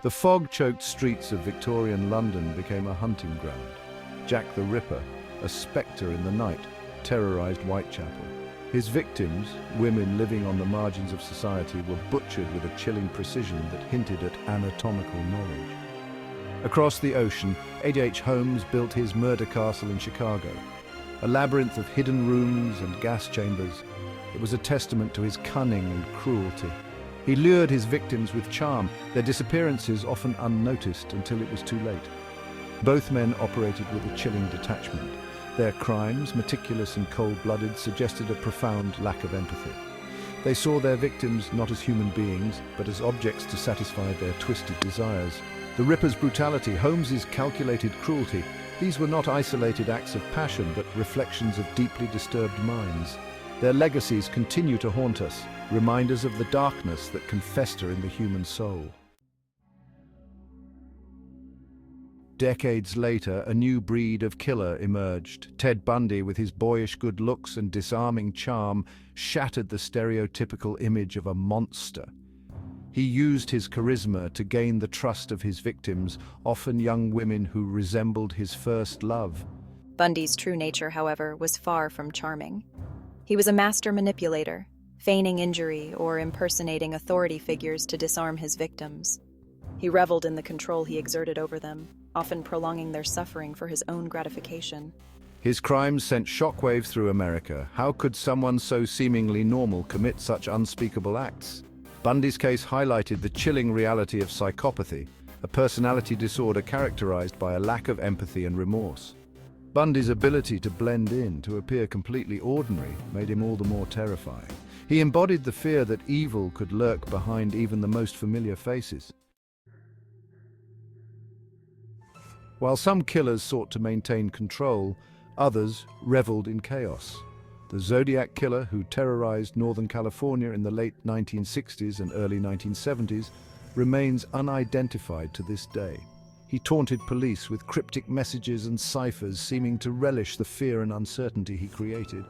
The fog-choked streets of Victorian London became a hunting ground. Jack the Ripper, a spectre in the night, terrorized Whitechapel. His victims, women living on the margins of society, were butchered with a chilling precision that hinted at anatomical knowledge. Across the ocean, H. Holmes built his murder castle in Chicago. A labyrinth of hidden rooms and gas chambers, it was a testament to his cunning and cruelty. He lured his victims with charm, their disappearances often unnoticed until it was too late. Both men operated with a chilling detachment. Their crimes, meticulous and cold-blooded, suggested a profound lack of empathy. They saw their victims not as human beings, but as objects to satisfy their twisted desires. The Ripper's brutality, Holmes's calculated cruelty, these were not isolated acts of passion, but reflections of deeply disturbed minds. Their legacies continue to haunt us, reminders of the darkness that can fester in the human soul. Decades later, a new breed of killer emerged. Ted Bundy, with his boyish good looks and disarming charm, shattered the stereotypical image of a monster. He used his charisma to gain the trust of his victims, often young women who resembled his first love. Bundy's true nature, however, was far from charming. He was a master manipulator, feigning injury or impersonating authority figures to disarm his victims. He reveled in the control he exerted over them, often prolonging their suffering for his own gratification. His crimes sent shockwaves through America. How could someone so seemingly normal commit such unspeakable acts? Bundy's case highlighted the chilling reality of psychopathy, a personality disorder characterized by a lack of empathy and remorse. Bundy's ability to blend in, to appear completely ordinary, made him all the more terrifying. He embodied the fear that evil could lurk behind even the most familiar faces. While some killers sought to maintain control, others reveled in chaos. The Zodiac Killer, who terrorized Northern California in the late 1960s and early 1970s, remains unidentified to this day. He taunted police with cryptic messages and ciphers, seeming to relish the fear and uncertainty he created.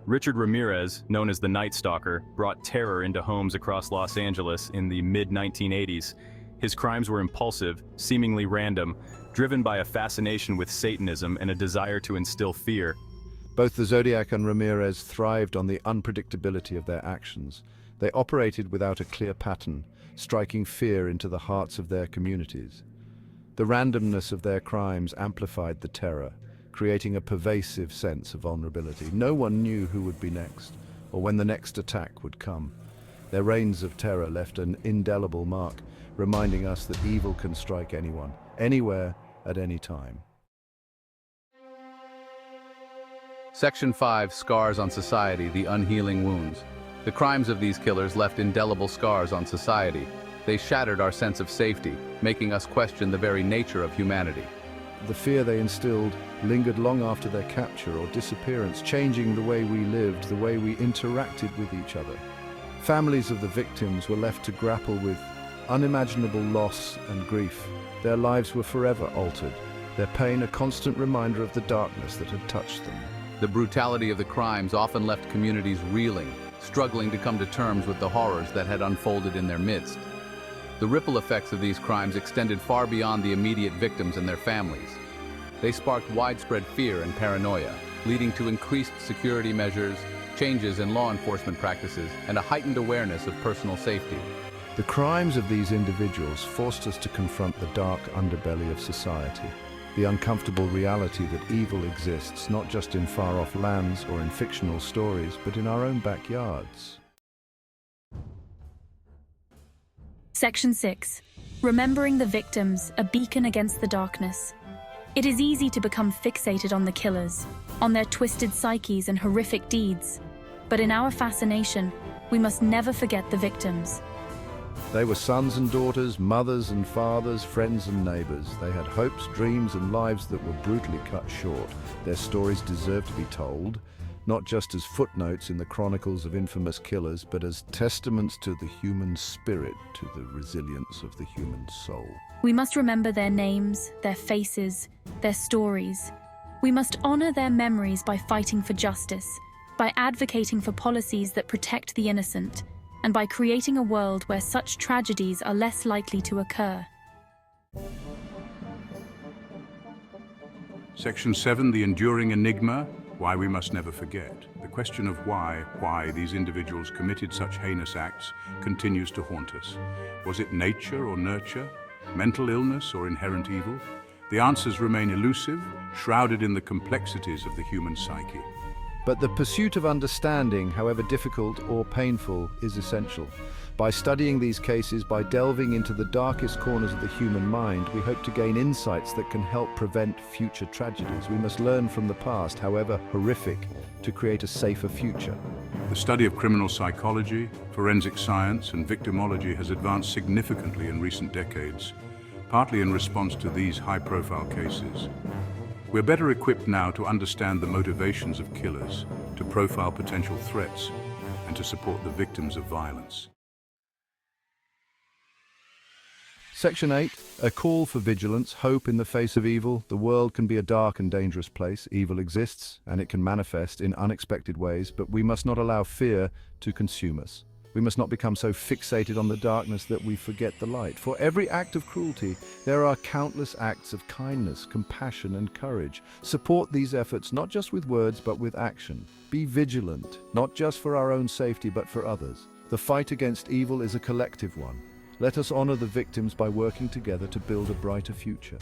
Richard Ramirez, known as the Night Stalker, brought terror into homes across Los Angeles in the mid-1980s. His crimes were impulsive, seemingly random, driven by a fascination with Satanism and a desire to instill fear. Both the Zodiac and Ramirez thrived on the unpredictability of their actions. They operated without a clear pattern, striking fear into the hearts of their communities. The randomness of their crimes amplified the terror, creating a pervasive sense of vulnerability. No one knew who would be next, or when the next attack would come. Their reigns of terror left an indelible mark, reminding us that evil can strike anyone, anywhere, at any time. Section 5, Scars on Society, the Unhealing Wounds. The crimes of these killers left indelible scars on society. They shattered our sense of safety, making us question the very nature of humanity. The fear they instilled lingered long after their capture or disappearance, changing the way we lived, the way we interacted with each other. Families of the victims were left to grapple with unimaginable loss and grief. Their lives were forever altered, their pain a constant reminder of the darkness that had touched them. The brutality of the crimes often left communities reeling, struggling to come to terms with the horrors that had unfolded in their midst. The ripple effects of these crimes extended far beyond the immediate victims and their families. They sparked widespread fear and paranoia, leading to increased security measures, changes in law enforcement practices, and a heightened awareness of personal safety. The crimes of these individuals forced us to confront the dark underbelly of society, the uncomfortable reality that evil exists not just in far-off lands or in fictional stories, but in our own backyards. Section 6. Remembering the victims, a beacon against the darkness. It is easy to become fixated on the killers, on their twisted psyches and horrific deeds. But in our fascination, we must never forget the victims. They were sons and daughters, mothers and fathers, friends and neighbors. They had hopes, dreams, and lives that were brutally cut short. Their stories deserve to be told, not just as footnotes in the chronicles of infamous killers, but as testaments to the human spirit, to the resilience of the human soul. We must remember their names, their faces, their stories. We must honor their memories by fighting for justice, by advocating for policies that protect the innocent, and by creating a world where such tragedies are less likely to occur. Section 7, the enduring enigma, why we must never forget. The question of why these individuals committed such heinous acts continues to haunt us. Was it nature or nurture, mental illness or inherent evil? The answers remain elusive, shrouded in the complexities of the human psyche. But the pursuit of understanding, however difficult or painful, is essential. By studying these cases, by delving into the darkest corners of the human mind, we hope to gain insights that can help prevent future tragedies. We must learn from the past, however horrific, to create a safer future. The study of criminal psychology, forensic science, and victimology has advanced significantly in recent decades, partly in response to these high-profile cases. We're better equipped now to understand the motivations of killers, to profile potential threats, and to support the victims of violence. Section 8, a call for vigilance, hope in the face of evil. The world can be a dark and dangerous place. Evil exists, and it can manifest in unexpected ways, but we must not allow fear to consume us. We must not become so fixated on the darkness that we forget the light. For every act of cruelty, there are countless acts of kindness, compassion, and courage. Support these efforts not just with words, but with action. Be vigilant, not just for our own safety, but for others. The fight against evil is a collective one. Let us honor the victims by working together to build a brighter future.